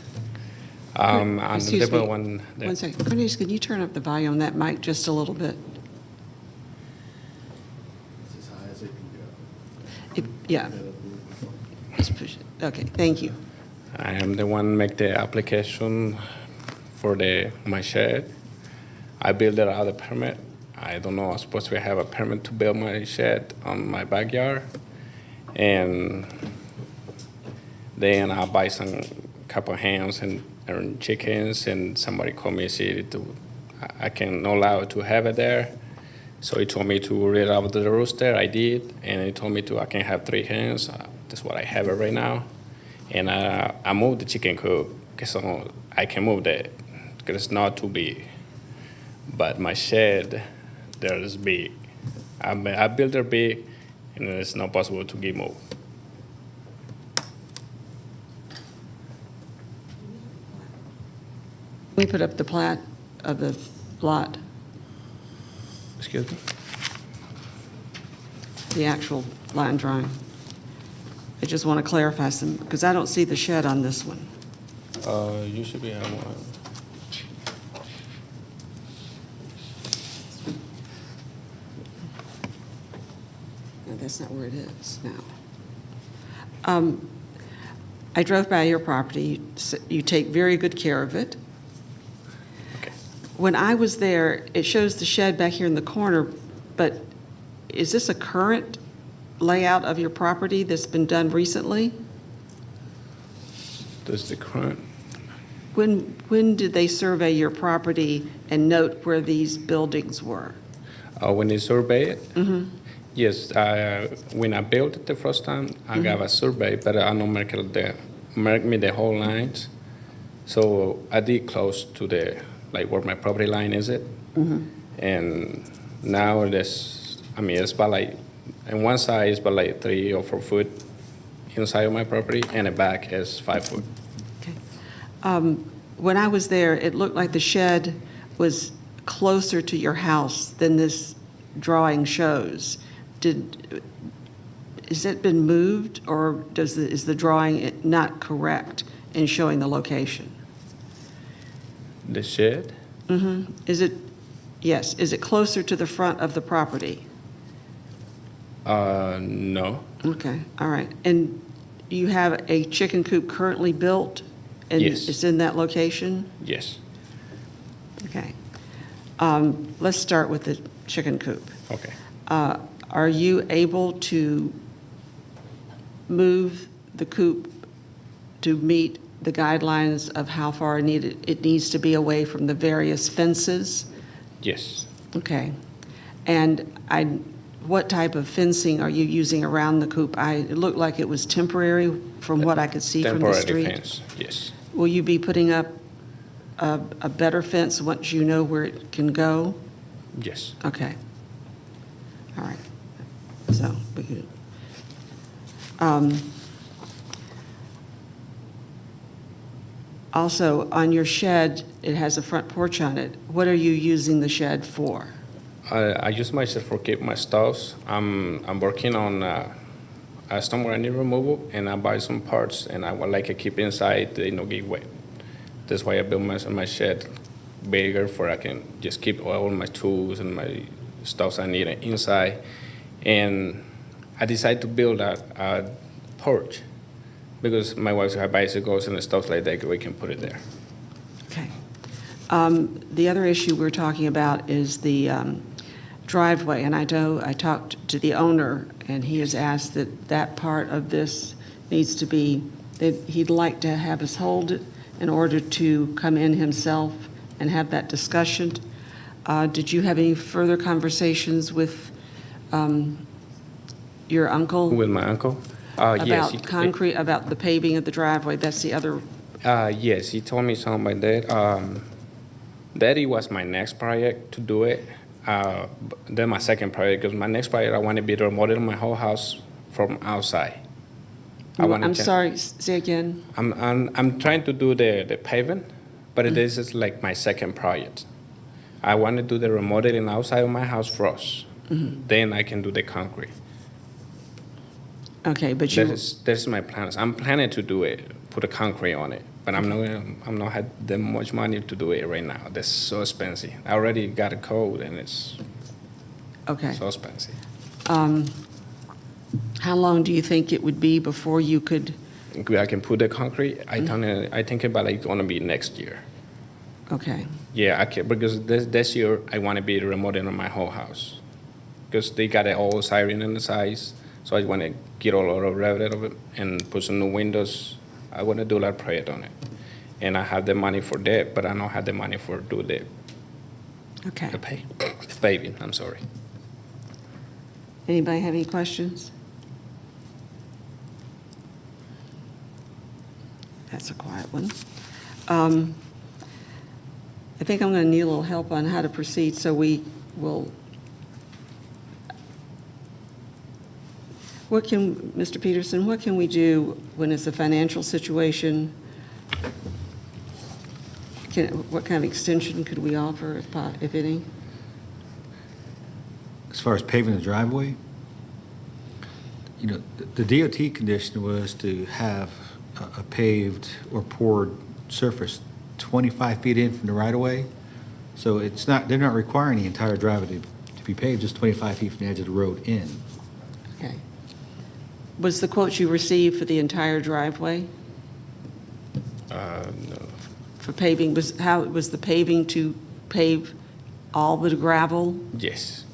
On the Excuse table me. one. One second. Cornelius, can you turn up the volume on that mic just a little bit? It's as high as it can go. Yeah. Just push it. Okay, thank you. I am the one make the application for my shed. I built it out a permit. I don't know. I'm supposed to have a permit to build my shed on my backyard, and then I buy some couple hams and chickens, and somebody called me and said I can not allow to have it there. So he told me to read out the rooster. I did, and he told me I can have 3 hens. That's what I have it right now, and I moved the chicken coop because I can move that because it's not too big. But my shed, there is big. I built it big, and it's not possible to get moved. We put up the plat of the lot, Excuse me? the actual line drawing. I just want to clarify some, because I don't see the shed on this one. You should be having one. No, that's not where it is now. I drove by your property. You take very good care of it. Okay. When I was there, it shows the shed back here in the corner, but is this a current layout of your property that's been done recently? This is the current. When did they survey your property and note where these buildings were? When they survey it, yes. When I built it the first time, I got a survey, but I don't mark me the whole lines. So I did close to where my property line is it, and now it's about on one side it's about 3 or 4 foot inside of my property, and the back is 5 foot. Okay. When I was there, it looked like the shed was closer to your house than this drawing shows. Has it been moved, or is the drawing not correct in showing the location? The shed? Is it closer to the front of the property? No. Okay, all right. And you have a chicken coop currently built? And Yes. it's in that location? Yes. Okay. Let's start with the chicken coop. Okay. Are you able to move the coop to meet the guidelines of how far it needs to be away from the various fences? Yes. Okay. And what type of fencing are you using around the coop? It looked like it was temporary from what I could see from the street. Temporary fence. Yes. Will you be putting up a better fence once you know where it can go? Yes. Okay. All right. So we could. Also, on your shed, it has a front porch on it. What are you using the shed for? I use my shed for keep my stuffs. I'm working on a stormwater need removal, and I buy some parts, and I would like to keep inside, get wet. That's why I built my shed bigger, for I can just keep all my tools and my stuffs I need inside. And I decided to build a porch because my wife has bicycles and stuff like that. We can put it there. Okay. The other issue we're talking about is the driveway, and I know I talked to the owner, and he has asked that part of this needs to be, that he'd like to have us hold it in order to come in himself and have that discussion. Did you have any further conversations with your uncle? With my uncle? Yes. About concrete, about the paving of the driveway? That's the other, Yes, he told me something like that. That was my next project to do it. Then my second project, because my next project, I want to be remodeling my whole house from outside. I'm sorry, say again? I'm trying to do the paving, but this is like my second project. I want to do the remodeling outside of my house first. Then I can do the concrete. Okay, but you, That's my plans. I'm planning to do it, put a concrete on it, but I'm not had that much money to do it right now. That's so expensive. I already got a code and it's okay. so expensive. How long do you think it would be before you could, I can put the concrete. I think about it's gonna be next year. okay, Yeah, I can, because this year I want to be remodeling my whole house because they got an old siren in the size. So I want to get all rid of it and put some new windows. I want to do that project on it, and I have the money for that, but I don't have the money for do the okay. paving. I'm sorry. Anybody have any questions? That's a quiet one. I think I'm going to need a little help on how to proceed, so we will. Mr. Peterson, what can we do when it's a financial situation? What kind of extension could we offer, if any? As far as paving the driveway, you know, the DOT condition was to have a paved or poured surface 25 feet in from the right-of-way. So it's not, they're not requiring the entire driveway to be paved, just 25 feet from the edge of the road in. Okay. Was the quote you received for the entire driveway? No. For paving, was the paving to pave all the gravel? Yes.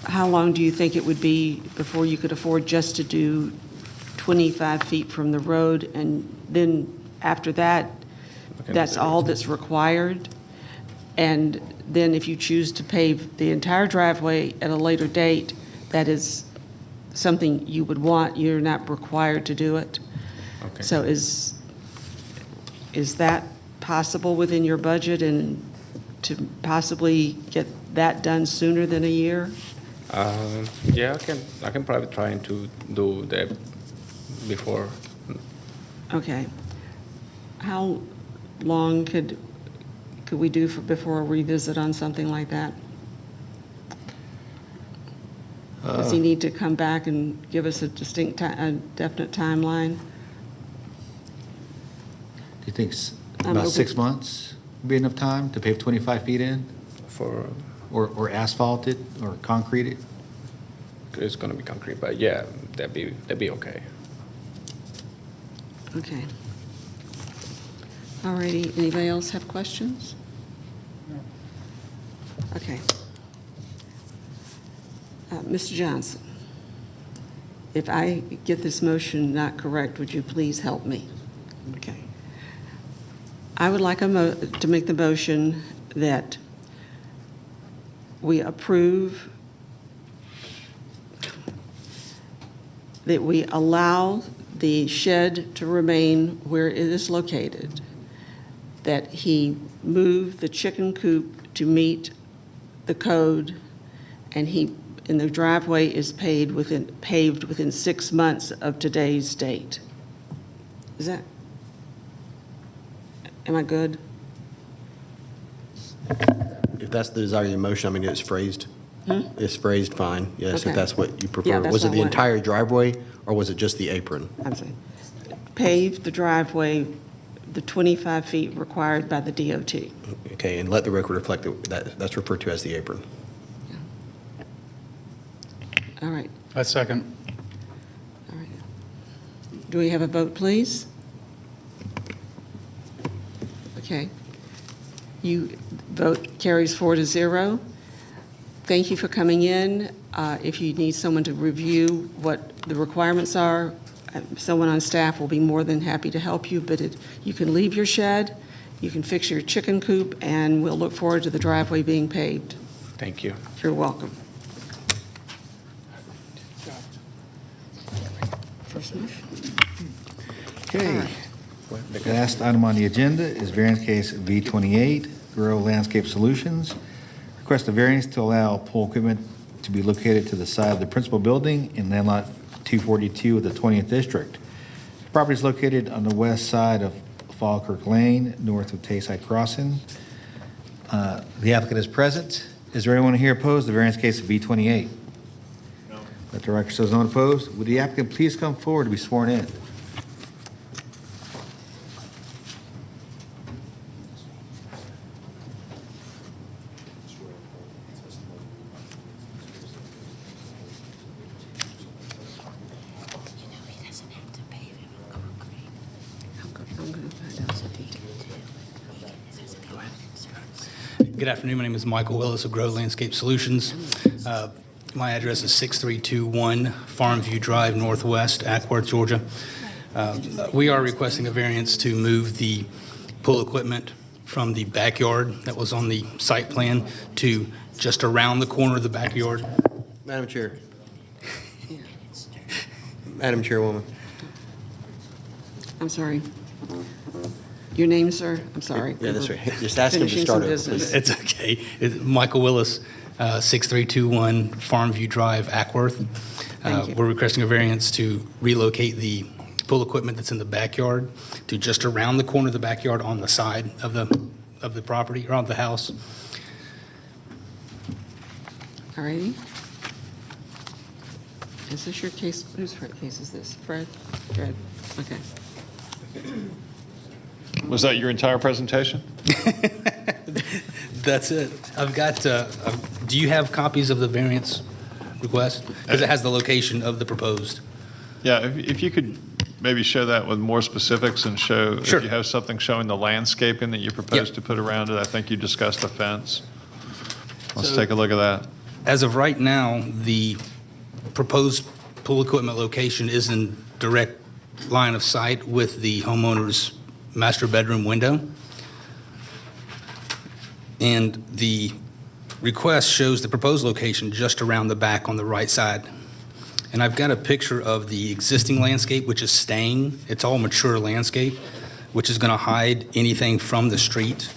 How long do you think it would be before you could afford just to do 25 feet from the road, and then after that, that's all that's required? And then if you choose to pave the entire driveway at a later date, that is something you would want, you're not required to do it? Okay. So is that possible within your budget, and to possibly get that done sooner than a year? Yeah, I can probably try to do that before. Okay. How long could we do before a revisit on something like that? Does he need to come back and give us a definite timeline? Do you think I'm about open. 6 months would be enough time to pave 25 feet in? For Or asphalt it, or concrete it? it's gonna be concrete, but yeah, that'd be okay. Okay. All righty. Anybody else have questions? Okay. Mr. Johnson, if I get this motion not correct, would you please help me? Okay. I would like to make the motion that we approve, that we allow the shed to remain where it is located, that he move the chicken coop to meet the code, and the driveway is paved within 6 months of today's date. Am I good? If that's the desire of your motion, I mean, it's phrased. It's phrased fine, yes, Okay. if that's what you prefer. Yeah, that's Was it what I the want. entire driveway, or was it just the apron? I'm saying, pave the driveway the 25 feet required by the DOT. Okay, and let the record reflect that that's referred to as the apron. All right. I second. All right. Do we have a vote, please? Okay. Vote carries 4-0. Thank you for coming in. If you need someone to review what the requirements are, someone on staff will be more than happy to help you, but you can leave your shed, you can fix your chicken coop, and we'll look forward to the driveway being paved. Thank you. You're welcome. First motion. Okay. The last item on the agenda is variance case V28, Grow Landscape Solutions. Request a variance to allow pool equipment to be located to the side of the principal building in land lot 242 of the 20th District. The property is located on the west side of Falkirk Lane, north of Tayside Crossing. The applicant is present. Is there anyone here opposed to the variance case of V28? No. Let the record show none opposed. Would the applicant please come forward to be sworn in? I'm going to find out some details. Good afternoon. My name is Michael Willis of Grow Landscape Solutions. My address is 6321 Farmview Drive Northwest, Ackworth, Georgia. We are requesting a variance to move the pool equipment from the backyard that was on the site plan to just around the corner of the backyard. Madam Chair. Madam Chairwoman. I'm sorry. Your name, sir? I'm sorry. Yeah, that's right. Just ask him to Finishing start some over, business. please. It's okay. It's Michael Willis, 6321 Farmview Drive, Ackworth. Thank you. We're requesting a variance to relocate the pool equipment that's in the backyard to just around the corner of the backyard on the side of the property, or of the house. All righty. Is this your case? Whose case is this? Fred? Fred, okay. Was that your entire presentation? That's it. I've got, do you have copies of the variance request? Because it has the location of the proposed. Yeah, if you could maybe show that with more specifics and show, Sure. if you have something showing the landscaping that you propose Yep. to put around it. I think you discussed the fence. Let's So- take a look at that. As of right now, the proposed pool equipment location is in direct line of sight with the homeowner's master bedroom window. And the request shows the proposed location just around the back on the right side. And I've got a picture of the existing landscape, which is staying. It's all mature landscape, which is going to hide anything from the street.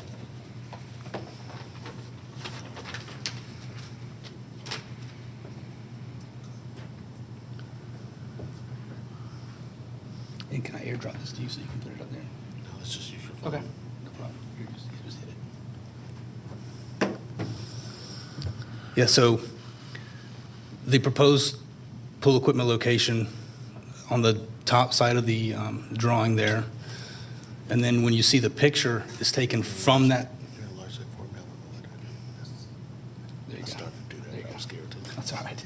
And can I airdrop this to you so you can put it up there? No, let's just use your phone. Okay, no problem. You just hit it. Yeah, so the proposed pool equipment location on the top side of the drawing there, and then when you see the picture, is taken from that. There you go. There you go. That's all right.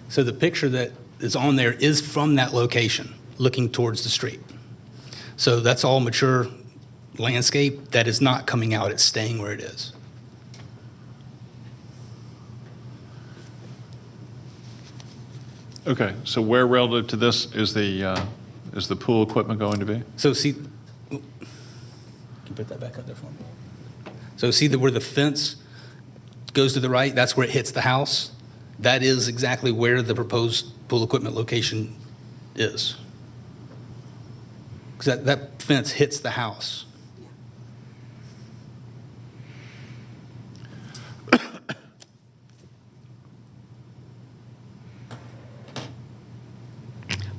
So the picture that is on there is from that location, looking towards the street. So that's all mature landscape that is not coming out, it's staying where it is. Okay, so where relative to this is the pool equipment going to be? So see, can you put that back up there for me? So see where the fence goes to the right, that's where it hits the house? That is exactly where the proposed pool equipment location is. Because that fence hits the house.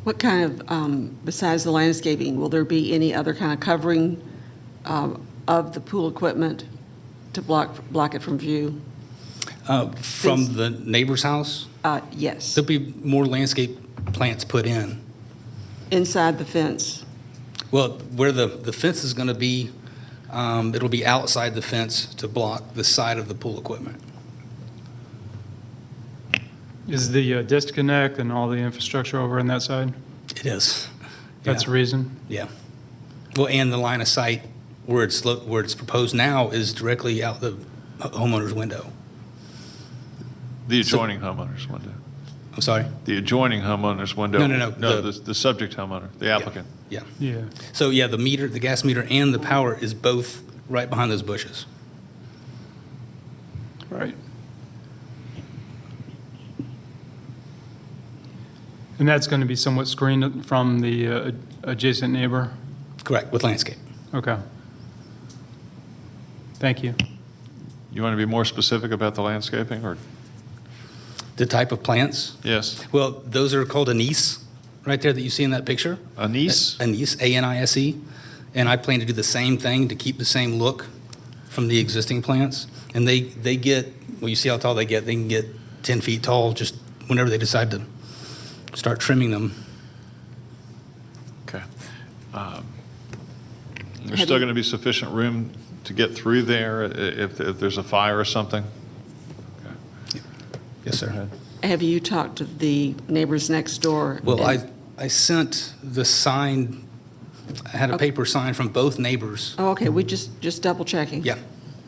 What kind of, besides the landscaping, will there be any other kind of covering of the pool equipment to block it from view? From the neighbor's house, Yes, there'll be more landscape plants put in. inside the fence. Well, where the fence is going to be, it'll be outside the fence to block the side of the pool equipment. Is the disconnect and all the infrastructure over on that side? It is. That's the Yeah. reason? Yeah. Well, and the line of sight where it's proposed now is directly out the homeowner's window. The adjoining homeowner's window. I'm sorry? The adjoining homeowner's window? No, No, the subject homeowner, the applicant. Yeah. Yeah. So, yeah, the gas meter and the power is both right behind those bushes. Right. And that's going to be somewhat screened from the adjacent neighbor? Correct, with landscape. Okay. Thank you. You want to be more specific about the landscaping, or? The type of plants? Yes. Well, those are called anise, right there that you see in that picture. Anise? Anise, A-N-I-S-E. And I plan to do the same thing to keep the same look from the existing plants. And they get, well, you see how tall they get. They can get 10 feet tall just whenever they decide to start trimming them. Okay. There's still going to be sufficient room to get through there if there's a fire or something? Yes, sir. Have you talked to the neighbors next door? Well, I sent the sign, I had a paper sign from both neighbors. Oh, okay, we just double checking. Yeah.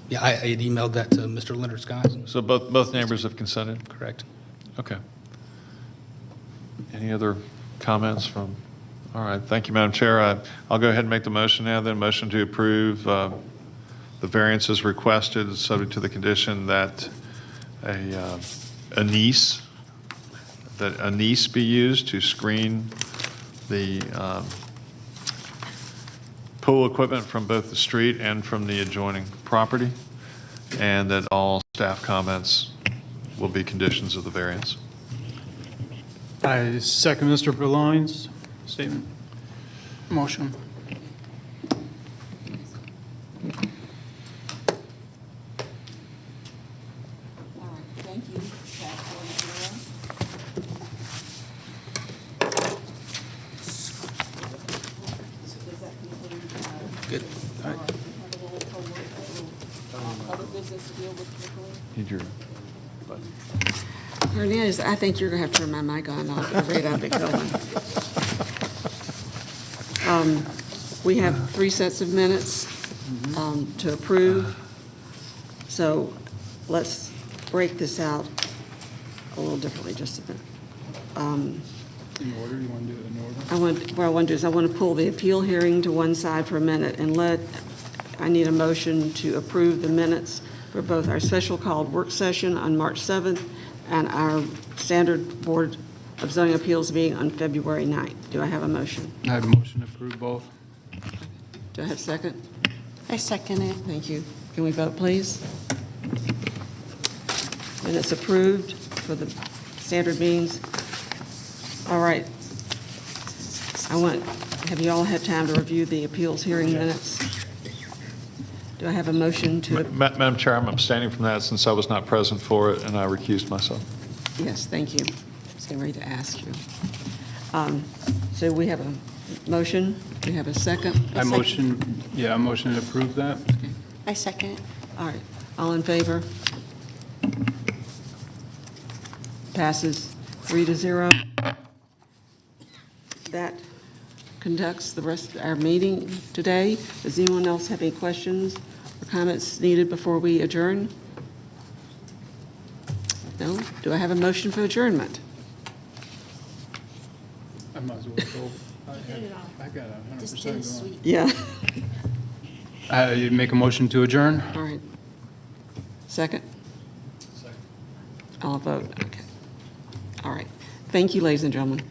Yeah, I had emailed that to Mr. Leonard Skies. So both neighbors have consented? Correct. Okay. Any other comments from? All right, thank you, Madam Chair. I'll go ahead and make the motion now, then motion to approve the variances requested, subject to the condition that anise be used to screen the pool equipment from both the street and from the adjoining property, and that all staff comments will be conditions of the variance. I second Mr. Berline's statement. Motion. All right, thank you. Good. All right. Other business to deal with quickly? Need your Hernandez, I think you're going to have to turn my mic on. I'll get ready to get going. We have 3 sets of minutes to approve. So let's break this out a little differently just a minute. In order? You want to do it in order? What I want to do is I want to pull the appeal hearing to one side for a minute and I need a motion to approve the minutes for both our special called work session on March 7th and our standard Board of Zoning Appeals meeting on February 9th. Do I have a motion? I have a motion to approve both. Do I have a second? I second it. Thank you. Can we vote, please? Minutes approved for the standard meetings. All right. Have you all had time to review the appeals hearing minutes? Do I have a motion to? Madam Chair, I'm abstaining from that since I was not present for it and I recused myself. Yes, thank you. I was getting ready to ask you. So we have a motion. We have a second. I motion to approve that. I second it. All right. All in favor? Passes 3-0. That conducts the rest of our meeting today. Does anyone else have any questions or comments needed before we adjourn? No? Do I have a motion for adjournment? I might as well go. I got 100% going. Sweet. Yeah. You make a motion to adjourn? All right. Second? I'll vote. Okay. All right. Thank you, ladies and gentlemen.